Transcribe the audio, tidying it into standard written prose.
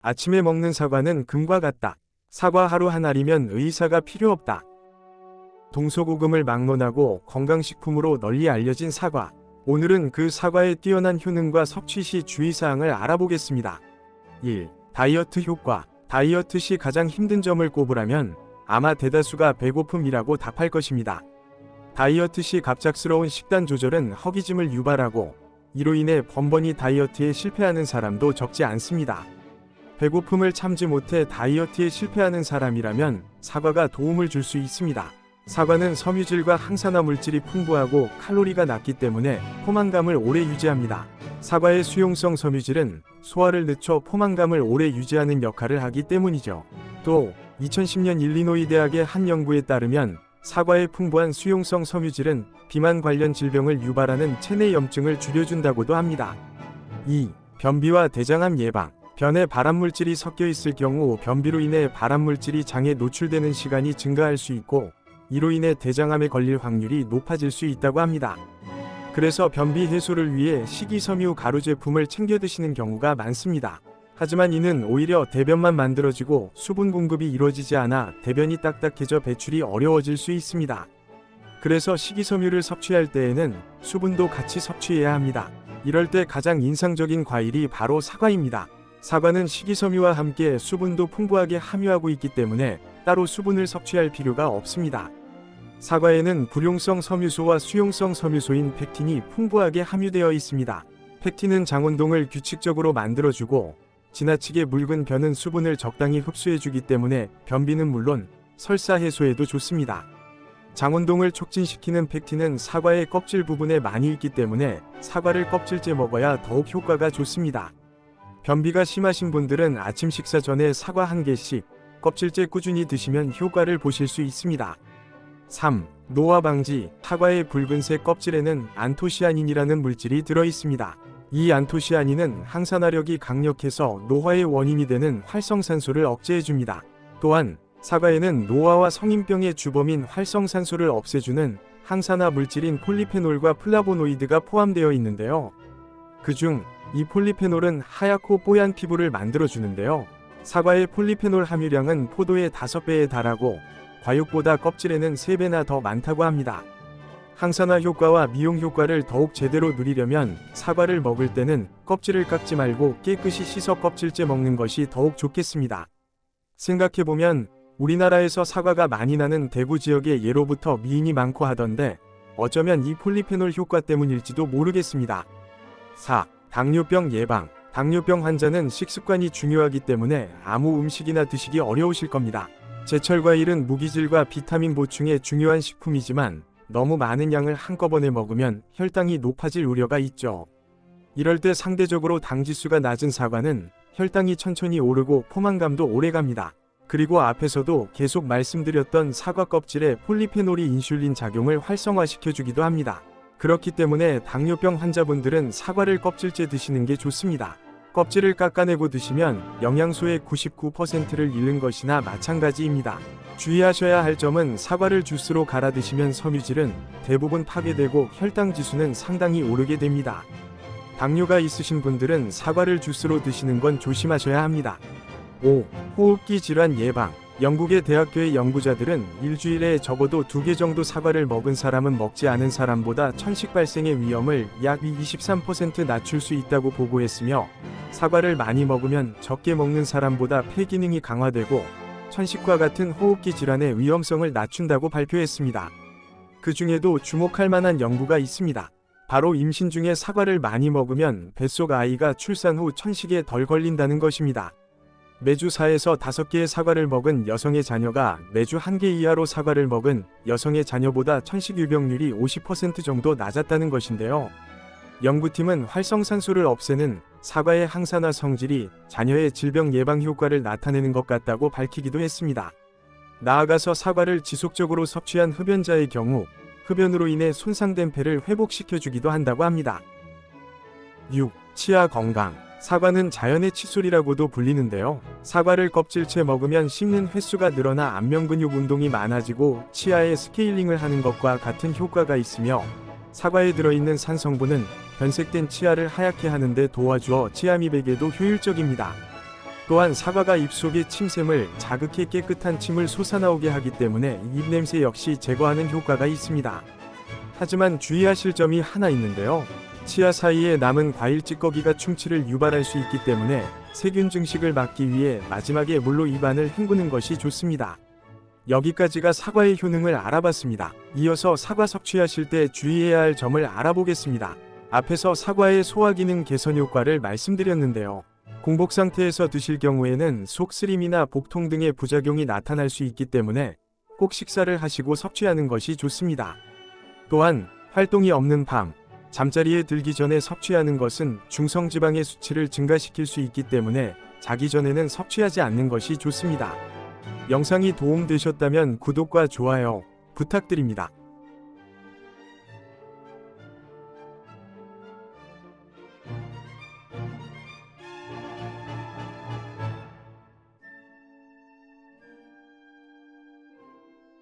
아침에 먹는 사과는 금과 같다. 사과 하루 한 알이면 의사가 필요 없다. 동서고금을 막론하고 건강식품으로 널리 알려진 사과. 오늘은 그 사과의 뛰어난 효능과 섭취 시 주의사항을 알아보겠습니다. 1. 다이어트 효과. 다이어트 시 가장 힘든 점을 꼽으라면 아마 대다수가 배고픔이라고 답할 것입니다. 다이어트 시 갑작스러운 식단 조절은 허기짐을 유발하고 이로 인해 번번이 다이어트에 실패하는 사람도 적지 않습니다. 배고픔을 참지 못해 다이어트에 실패하는 사람이라면 사과가 도움을 줄 수 있습니다. 사과는 섬유질과 항산화 물질이 풍부하고 칼로리가 낮기 때문에 포만감을 오래 유지합니다. 사과의 수용성 섬유질은 소화를 늦춰 포만감을 오래 유지하는 역할을 하기 때문이죠. 또 2010년 일리노이 대학의 한 연구에 따르면 사과의 풍부한 수용성 섬유질은 비만 관련 질병을 유발하는 체내염증을 줄여준다고도 합니다. 2. 변비와 대장암 예방. 변에 발암물질이 섞여 있을 경우 변비로 인해 발암물질이 장에 노출되는 시간이 증가할 수 있고 이로 인해 대장암에 걸릴 확률이 높아질 수 있다고 합니다. 그래서 변비 해소를 위해 식이섬유 가루 제품을 챙겨 드시는 경우가 많습니다. 하지만 이는 오히려 대변만 만들어지고 수분 공급이 이루어지지 않아 대변이 딱딱해져 배출이 어려워질 수 있습니다. 그래서 식이섬유를 섭취할 때에는 수분도 같이 섭취해야 합니다. 이럴 때 가장 인상적인 과일이 바로 사과입니다. 사과는 식이섬유와 함께 수분도 풍부하게 함유하고 있기 때문에 따로 수분을 섭취할 필요가 없습니다. 사과에는 불용성 섬유소와 수용성 섬유소인 펙틴이 풍부하게 함유되어 있습니다. 펙틴은 장운동을 규칙적으로 만들어주고 지나치게 묽은 변은 수분을 적당히 흡수해주기 때문에 변비는 물론 설사 해소에도 좋습니다. 장운동을 촉진시키는 펙틴은 사과의 껍질 부분에 많이 있기 때문에 사과를 껍질째 먹어야 더욱 효과가 좋습니다. 변비가 심하신 분들은 아침 식사 전에 사과 1개씩 껍질째 꾸준히 드시면 효과를 보실 수 있습니다. 3. 노화 방지. 사과의 붉은색 껍질에는 안토시아닌이라는 물질이 들어있습니다. 이 안토시아닌은 항산화력이 강력해서 노화의 원인이 되는 활성산소를 억제해줍니다. 또한 사과에는 노화와 성인병의 주범인 활성산소를 없애주는 항산화 물질인 폴리페놀과 플라보노이드가 포함되어 있는데요. 그중 이 폴리페놀은 하얗고 뽀얀 피부를 만들어주는데요. 사과의 폴리페놀 함유량은 포도의 5배에 달하고 과육보다 껍질에는 3배나 더 많다고 합니다. 항산화 효과와 미용 효과를 더욱 제대로 누리려면 사과를 먹을 때는 껍질을 깎지 말고 깨끗이 씻어 껍질째 먹는 것이 더욱 좋겠습니다. 생각해보면 우리나라에서 사과가 많이 나는 대구 지역에 예로부터 미인이 많고 하던데 어쩌면 이 폴리페놀 효과 때문일지도 모르겠습니다. 4. 당뇨병 예방. 당뇨병 환자는 식습관이 중요하기 때문에 아무 음식이나 드시기 어려우실 겁니다. 제철 과일은 무기질과 비타민 보충에 중요한 식품이지만 너무 많은 양을 한꺼번에 먹으면 혈당이 높아질 우려가 있죠. 이럴 때 상대적으로 당지수가 낮은 사과는 혈당이 천천히 오르고 포만감도 오래갑니다. 그리고 앞에서도 계속 말씀드렸던 사과 껍질에 폴리페놀이 인슐린 작용을 활성화시켜주기도 합니다. 그렇기 때문에 당뇨병 환자분들은 사과를 껍질째 드시는 게 좋습니다. 껍질을 깎아내고 드시면 영양소의 99%를 잃는 것이나 마찬가지입니다. 주의하셔야 할 점은 사과를 주스로 갈아 드시면 섬유질은 대부분 파괴되고 혈당 지수는 상당히 오르게 됩니다. 당뇨가 있으신 분들은 사과를 주스로 드시는 건 조심하셔야 합니다. 5. 호흡기 질환 예방. 영국의 대학교의 연구자들은 일주일에 적어도 2개 정도 사과를 먹은 사람은 먹지 않은 사람보다 천식 발생의 위험을 약 23% 낮출 수 있다고 보고했으며 사과를 많이 먹으면 적게 먹는 사람보다 폐 기능이 강화되고 천식과 같은 호흡기 질환의 위험성을 낮춘다고 발표했습니다. 그 중에도 주목할 만한 연구가 있습니다. 바로 임신 중에 사과를 많이 먹으면 뱃속 아이가 출산 후 천식에 덜 걸린다는 것입니다. 매주 4에서 5개의 사과를 먹은 여성의 자녀가 매주 1개 이하로 사과를 먹은 여성의 자녀보다 천식 유병률이 50% 정도 낮았다는 것인데요. 연구팀은 활성산소를 없애는 사과의 항산화 성질이 자녀의 질병 예방 효과를 나타내는 것 같다고 밝히기도 했습니다. 나아가서 사과를 지속적으로 섭취한 흡연자의 경우 흡연으로 인해 손상된 폐를 회복시켜주기도 한다고 합니다. 6. 치아 건강. 사과는 자연의 칫솔이라고도 불리는데요. 사과를 껍질째 먹으면 씹는 횟수가 늘어나 안면근육 운동이 많아지고 치아의 스케일링을 하는 것과 같은 효과가 있으며 사과에 들어있는 산 성분은 변색된 치아를 하얗게 하는 데 도와주어 치아 미백에도 효율적입니다. 또한 사과가 입속의 침샘을 자극해 깨끗한 침을 솟아나오게 하기 때문에 입냄새 역시 제거하는 효과가 있습니다. 하지만 주의하실 점이 하나 있는데요. 치아 사이에 남은 과일 찌꺼기가 충치를 유발할 수 있기 때문에 세균 증식을 막기 위해 마지막에 물로 입안을 헹구는 것이 좋습니다. 여기까지가 사과의 효능을 알아봤습니다. 이어서 사과 섭취하실 때 주의해야 할 점을 알아보겠습니다. 앞에서 사과의 소화기능 개선 효과를 말씀드렸는데요. 공복 상태에서 드실 경우에는 속쓰림이나 복통 등의 부작용이 나타날 수 있기 때문에 꼭 식사를 하시고 섭취하는 것이 좋습니다. 또한 활동이 없는 밤, 잠자리에 들기 전에 섭취하는 것은 중성지방의 수치를 증가시킬 수 있기 때문에 자기 전에는 섭취하지 않는 것이 좋습니다. 영상이 도움되셨다면 구독과 좋아요 부탁드립니다.